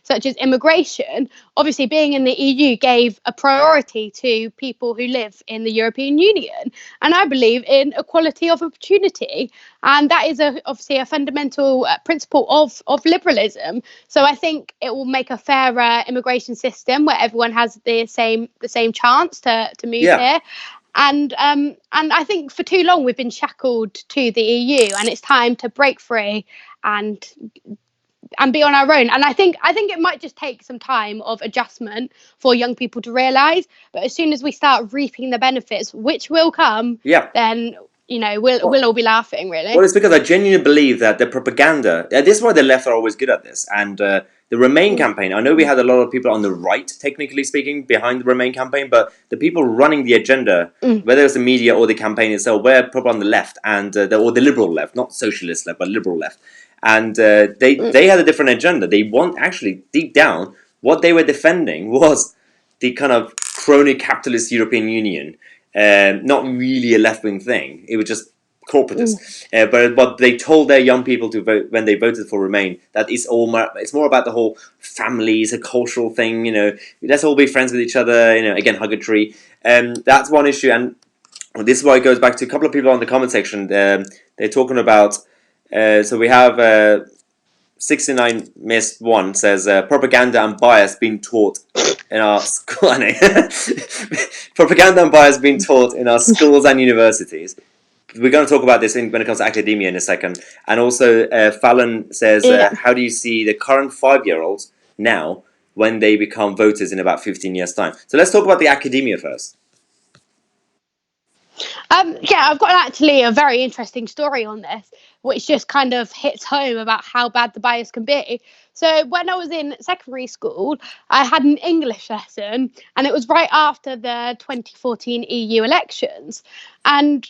such as immigration, obviously being in the EU gave a priority to people who live in the European Union, and I believe in equality of opportunity, and that is obviously a fundamental principle of liberalism. So I think it will make a fairer immigration system where everyone has the same chance to move Yeah. here. And I think for too long we've been shackled to the EU, and it's time to break free and be on our own. And I think it might just take some time of adjustment for young people to realise. But as soon as we start reaping the benefits, which will come, Yeah. then we'll all be laughing, really. Well, it's because I genuinely believe that the propaganda. This is why the left are always good at this. And the Remain campaign. I know we had a lot of people on the right, technically speaking, behind the Remain campaign, but the people running the agenda, whether it's the media or the campaign itself, were probably on the left and or the liberal left, not socialist left, but liberal left. And they had a different agenda. They want actually deep down what they were defending was the kind of crony capitalist European Union. Not really a left wing thing. It was just corporatist. But they told their young people to vote when they voted for Remain that it's more about the whole family, it's a cultural thing. Let's all be friends with each other. Again, hug a tree. That's one issue, and this is why it goes back to a couple of people on the comment section. They're talking about. So we have 69 missed one says propaganda and bias being taught in our school. Propaganda and bias being taught in our schools and universities. We're going to talk about this when it comes to academia in a second. And also, Fallon says, how do you see the current 5-year-olds now when they become voters in about 15 years' time? So let's talk about the academia first. Yeah, I've got actually a very interesting story on this, which just kind of hits home about how bad the bias can be. So when I was in secondary school, I had an English lesson, and it was right after the 2014 EU elections. And,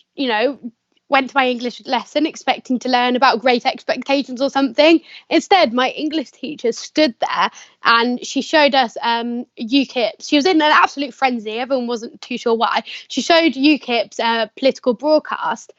went to my English lesson expecting to learn about Great Expectations or something. Instead, my English teacher stood there and she showed us UKIP. She was in an absolute frenzy. Everyone wasn't too sure why. She showed UKIP's political broadcast.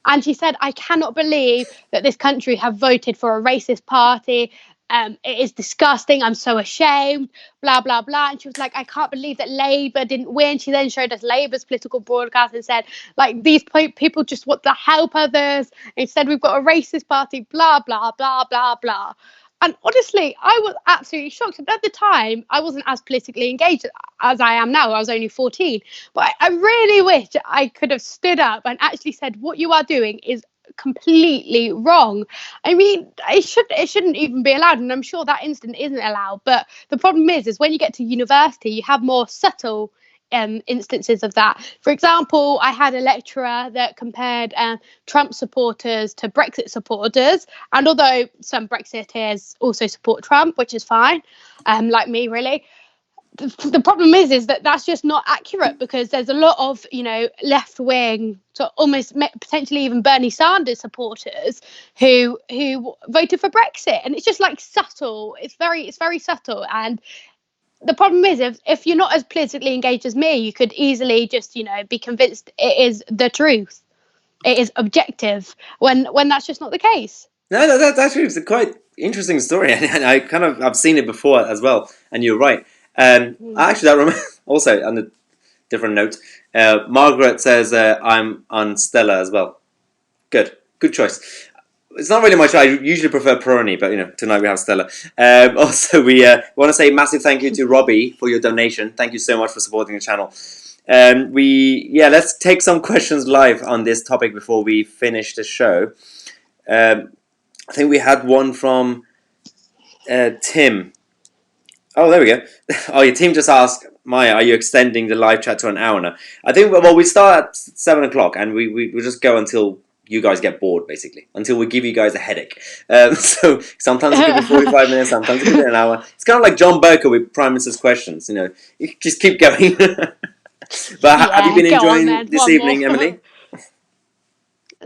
And she said, I cannot believe that this country have voted for a racist party. It is disgusting. I'm so ashamed, blah, blah, blah. And she was like, I can't believe that Labour didn't win. She then showed us Labour's political broadcast and said, like, these people just want to help others. Instead, we've got a racist party, blah, blah, blah, blah, blah. And honestly, I was absolutely shocked. And at the time, I wasn't as politically engaged as I am now. I was only 14. But I really wish I could have stood up and actually said, what you are doing is completely wrong. I mean, it shouldn't even be allowed, and I'm sure that incident isn't allowed. But the problem is when you get to university, you have more subtle instances of that. For example, I had a lecturer that compared Trump supporters to Brexit supporters, and although some Brexiteers also support Trump, which is fine, like me really, the problem is that that's just not accurate, because there's a lot of left wing, so almost potentially even Bernie Sanders supporters who voted for Brexit, and it's just like subtle. It's very subtle. And the problem is, if you're not as politically engaged as me, you could easily just be convinced it is the truth, it is objective, when that's just not the case. No, that's actually a quite interesting story, and I've seen it before as well. And you're right. Actually, that also, and different note. Margaret says I'm on Stella as well. Good choice. It's not really much. I usually prefer Peroni, but tonight we have Stella. Also, we want to say massive thank you to Robbie for your donation. Thank you so much for supporting the channel. Let's take some questions live on this topic before we finish the show. I think we had one from Tim. Oh, there we go. Oh, your team just asked, Maya, are you extending the live chat to an hour now? I think, well, we start at 7 o'clock and we just go until you guys get bored, basically, until we give you guys a headache. So sometimes it could be 45 minutes, sometimes it could be an hour. It's kind of like John Berker with Prime Minister's questions, you just keep going. But have you been enjoying this evening, Emily?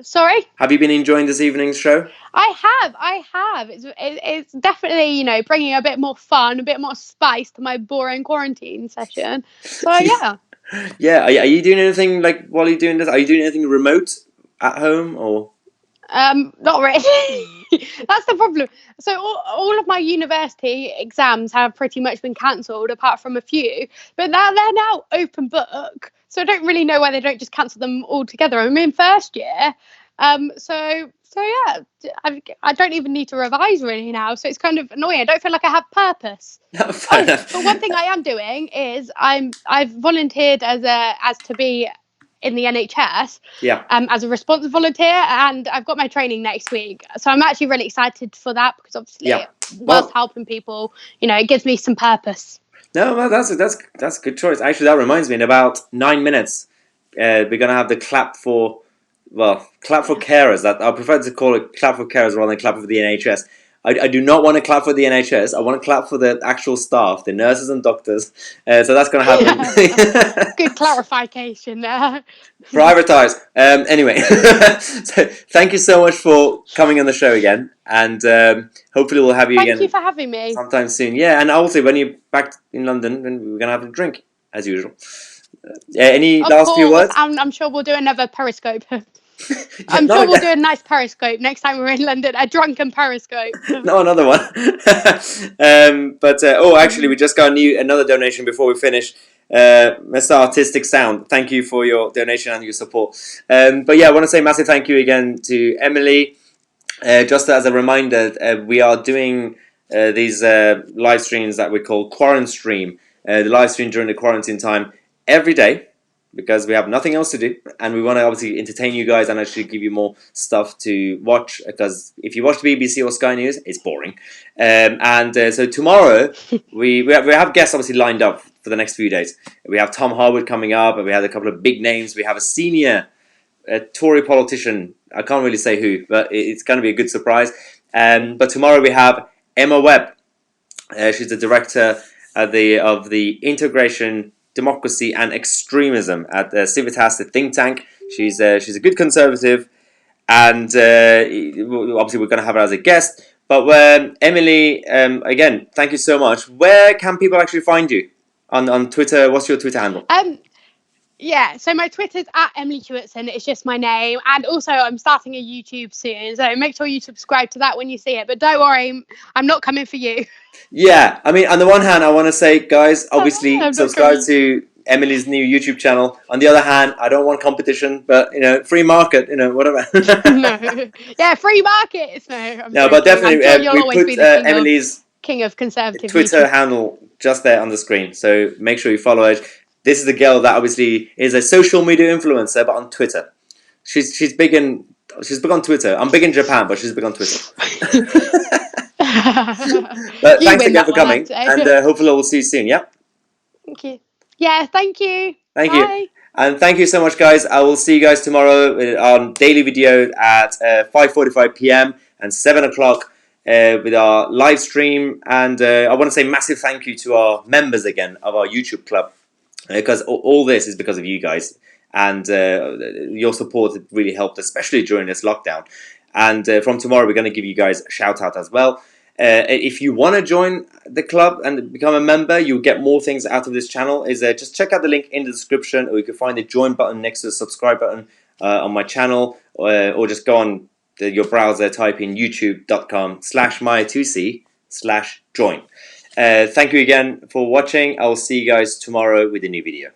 Sorry? Have you been enjoying this evening's show? I have. It's definitely, bringing a bit more fun, a bit more spice to my boring quarantine session. So, yeah. Yeah, are you doing anything, like, while you're doing this? Are you doing anything remote at home, or...? Not really. That's the problem. So all of my university exams have pretty much been cancelled, apart from a few. But now they're now open book, so I don't really know why they don't just cancel them altogether. I'm in first year, so yeah, I don't even need to revise really now. So it's kind of annoying. I don't feel like I have purpose. But one thing I am doing is I've volunteered as to be in the NHS, as a response volunteer, and I've got my training next week. So I'm actually really excited for that, because obviously, whilst helping people, it gives me some purpose. No, well, that's a good choice. Actually, that reminds me, in about 9 minutes, we're gonna have the clap for carers. That I prefer to call it clap for carers rather than clap for the NHS. I do not want to clap for the NHS. I want to clap for the actual staff, the nurses and doctors. So that's going to happen. Good clarification there. Privatise. Anyway, so thank you so much for coming on the show again, and hopefully we'll have you again. Thank you for having me. Sometime soon. Yeah, and also when you're back in London, then we're going to have a drink as usual. Any last few words? I'm sure we'll do another Periscope. I'm sure we'll do a nice Periscope next time we're in London. A drunken Periscope. No, another one. Actually, we just got another donation before we finish. Mr. Artistic Sound, thank you for your donation and your support. I want to say massive thank you again to Emily. Just as a reminder, we are doing these live streams that we call Quarantine Stream. The live stream during the quarantine time every day, because we have nothing else to do, and we want to obviously entertain you guys and actually give you more stuff to watch, because if you watch the BBC or Sky News, it's boring. So tomorrow, we have guests obviously lined up for the next few days. We have Tom Harwood coming up, and we have a couple of big names. We have a senior Tory politician, I can't really say who, but it's going to be a good surprise. But tomorrow we have Emma Webb. She's the director of the Integration, Democracy and Extremism at Civitas, the think tank. She's a good conservative, and obviously we're going to have her as a guest. But Emily, again, thank you so much. Where can people actually find you on Twitter? What's your Twitter handle? So my Twitter's at Emily Hewertson. It's just my name, and also I'm starting a YouTube soon, so make sure you subscribe to that when you see it. But don't worry, I'm not coming for you. Yeah, I mean, on the one hand, I want to say, guys, obviously subscribe to Emily's new YouTube channel. On the other hand, I don't want competition, but free market, whatever. No, yeah, free markets. No, but definitely, we put Emily's king of conservative Twitter YouTube handle just there on the screen, so make sure you follow her. This is the girl that obviously is a social media influencer, but on Twitter. She's big on Twitter. I'm big in Japan, but she's big on Twitter. But thanks again for coming, and hopefully we'll see you soon. Yeah. Thank you. Yeah, thank you. Thank you, and thank you so much, guys. I will see you guys tomorrow on daily video at 5:45 p.m. and 7 o'clock with our live stream. And I want to say massive thank you to our members again of our YouTube club, because all this is because of you guys, and your support really helped, especially during this lockdown. And from tomorrow, we're going to give you guys a shout out as well. If you want to join the club and become a member, you'll get more things out of this channel. Just check out the link in the description, or you can find the join button next to the subscribe button on my channel, or just go on your browser, type in youtube.com/mytousi/join. Thank you again for watching. I will see you guys tomorrow with a new video.